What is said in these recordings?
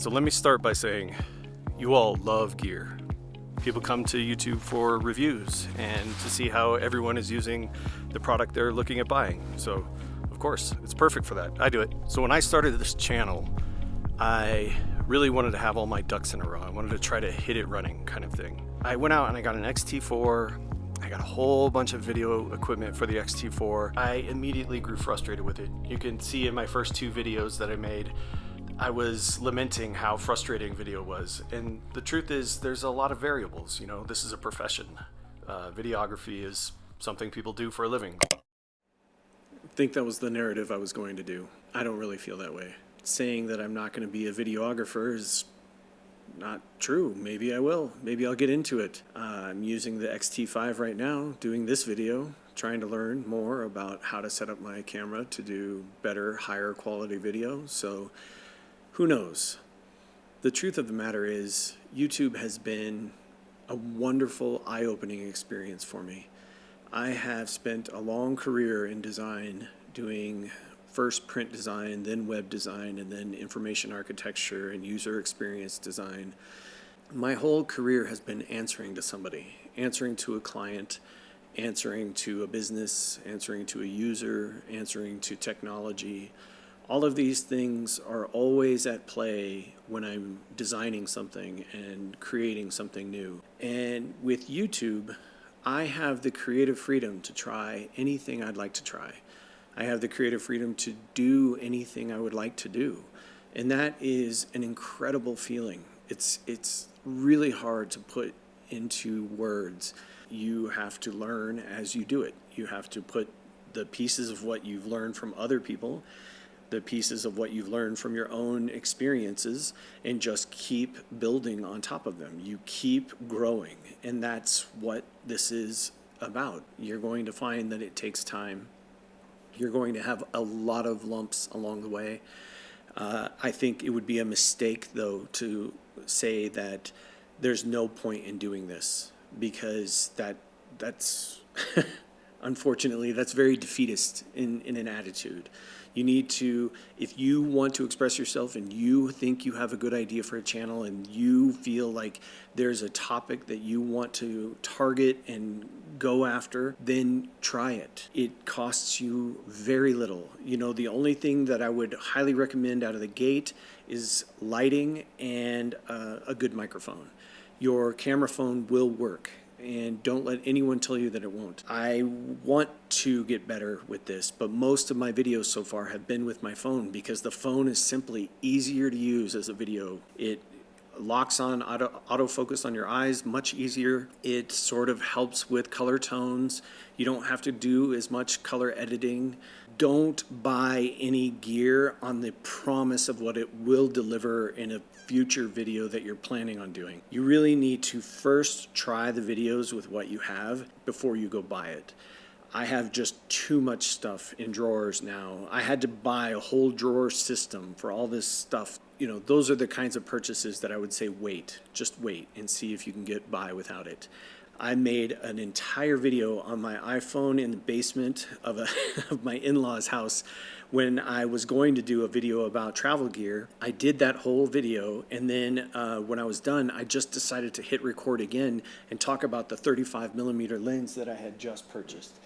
So let me start by saying you all love gear. People come to YouTube for reviews and to see how everyone is using the product they're looking at buying. So of course, it's perfect for that. I do it. So when I started this channel, I really wanted to have all my ducks in a row. I wanted to try to hit it running kind of thing. I went out and I got an XT4. I got a whole bunch of video equipment for the XT4. I immediately grew frustrated with it. You can see in my first two videos that I made, I was lamenting how frustrating video was. And the truth is, there's a lot of variables. You know, this is a profession. Videography is something people do for a living. I think that was the narrative I was going to do. I don't really feel that way. Saying that I'm not going to be a videographer is not true. Maybe I will. Maybe I'll get into it. I'm using the XT5 right now, doing this video, trying to learn more about how to set up my camera to do better, higher quality video. So who knows? The truth of the matter is, YouTube has been a wonderful, eye-opening experience for me. I have spent a long career in design, doing first print design, then web design, and then information architecture and user experience design. My whole career has been answering to somebody, answering to a client, answering to a business, answering to a user, answering to technology. All of these things are always at play when I'm designing something and creating something new. And with YouTube, I have the creative freedom to try anything I'd like to try. I have the creative freedom to do anything I would like to do. And that is an incredible feeling. It's really hard to put into words. You have to learn as you do it. You have to put the pieces of what you've learned from other people, the pieces of what you've learned from your own experiences, and just keep building on top of them. You keep growing, and that's what this is about. You're going to find that it takes time. You're going to have a lot of lumps along the way. I think it would be a mistake, though, to say that there's no point in doing this, because that's unfortunately, that's very defeatist in an attitude. You need to, if you want to express yourself and you think you have a good idea for a channel and you feel like there's a topic that you want to target and go after, then try it. It costs you very little. You know, the only thing that I would highly recommend out of the gate is lighting and a good microphone. Your camera phone will work, and don't let anyone tell you that it won't. I want to get better with this, but most of my videos so far have been with my phone because the phone is simply easier to use as a video. It locks on autofocus on your eyes much easier. It sort of helps with color tones. You don't have to do as much color editing. Don't buy any gear on the promise of what it will deliver in a future video that you're planning on doing. You really need to first try the videos with what you have before you go buy it. I have just too much stuff in drawers now. I had to buy a whole drawer system for all this stuff. You know, those are the kinds of purchases that I would say just wait and see if you can get by without it. I made an entire video on my iPhone in the basement of my in-laws' house when I was going to do a video about travel gear. I did that whole video, and then when I was done, I just decided to hit record again and talk about the 35mm lens that I had just purchased.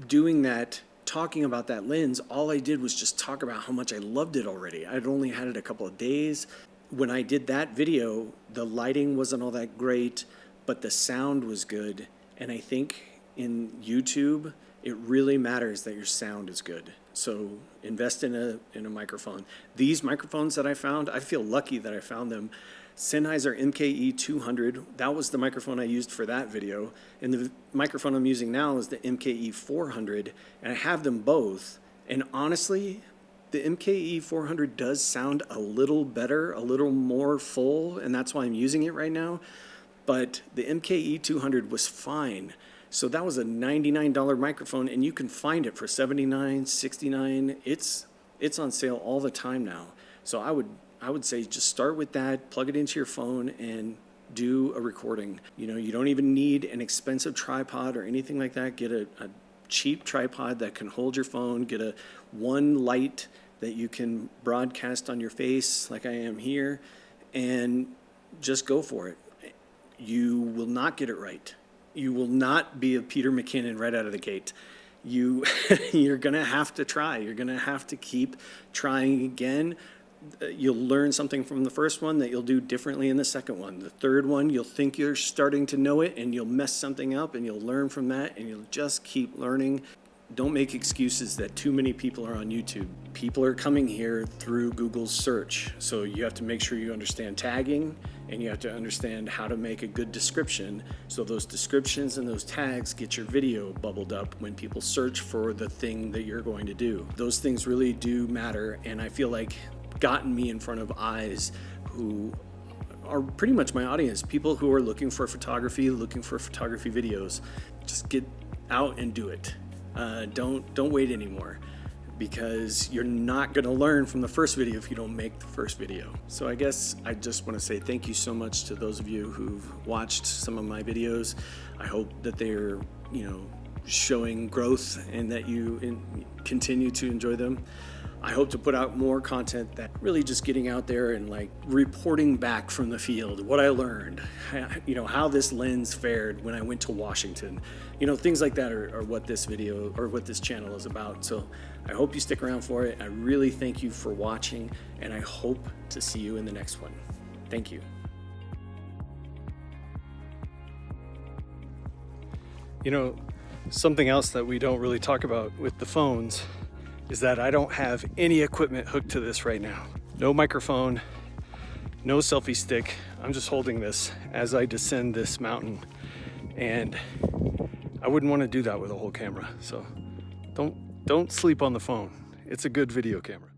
Doing that, talking about that lens, all I did was just talk about how much I loved it already. I'd only had it a couple of days. When I did that video, the lighting wasn't all that great, but the sound was good. And I think in YouTube, it really matters that your sound is good. So invest in a microphone. These microphones that I found, I feel lucky that I found them. Sennheiser MKE 200, that was the microphone I used for that video. And the microphone I'm using now is the MKE 400, and I have them both. And honestly, the MKE 400 does sound a little better, a little more full, and that's why I'm using it right now. But the MKE 200 was fine. So that was a $99 microphone, and you can find it for $79, $69. It's on sale all the time now. So I would say just start with that, plug it into your phone, and do a recording. You know, you don't even need an expensive tripod or anything like that. Get a cheap tripod that can hold your phone. Get one light that you can broadcast on your face like I am here, and just go for it. You will not get it right. You will not be a Peter McKinnon right out of the gate. You're going to have to try. You're going to have to keep trying again. You'll learn something from the first one that you'll do differently in the second one. The third one, you'll think you're starting to know it, and you'll mess something up, and you'll learn from that, and you'll just keep learning. Don't make excuses that too many people are on YouTube. People are coming here through Google's search. So you have to make sure you understand tagging, and you have to understand how to make a good description. So those descriptions and those tags get your video bubbled up when people search for the thing that you're going to do. Those things really do matter, and I feel like gotten me in front of eyes who are pretty much my audience, people who are looking for photography videos. Just get out and do it. Don't wait anymore, because you're not going to learn from the first video if you don't make the first video. So I guess I just want to say thank you so much to those of you who've watched some of my videos. I hope that they're, showing growth and that you continue to enjoy them. I hope to put out more content that really just getting out there and like reporting back from the field, what I learned, how this lens fared when I went to Washington. Things like that are what this video or what this channel is about. So I hope you stick around for it. I really thank you for watching, and I hope to see you in the next one. Thank you. Something else that we don't really talk about with the phones is that I don't have any equipment hooked to this right now. No microphone, no selfie stick. I'm just holding this as I descend this mountain, and I wouldn't want to do that with a whole camera. So don't sleep on the phone. It's a good video camera.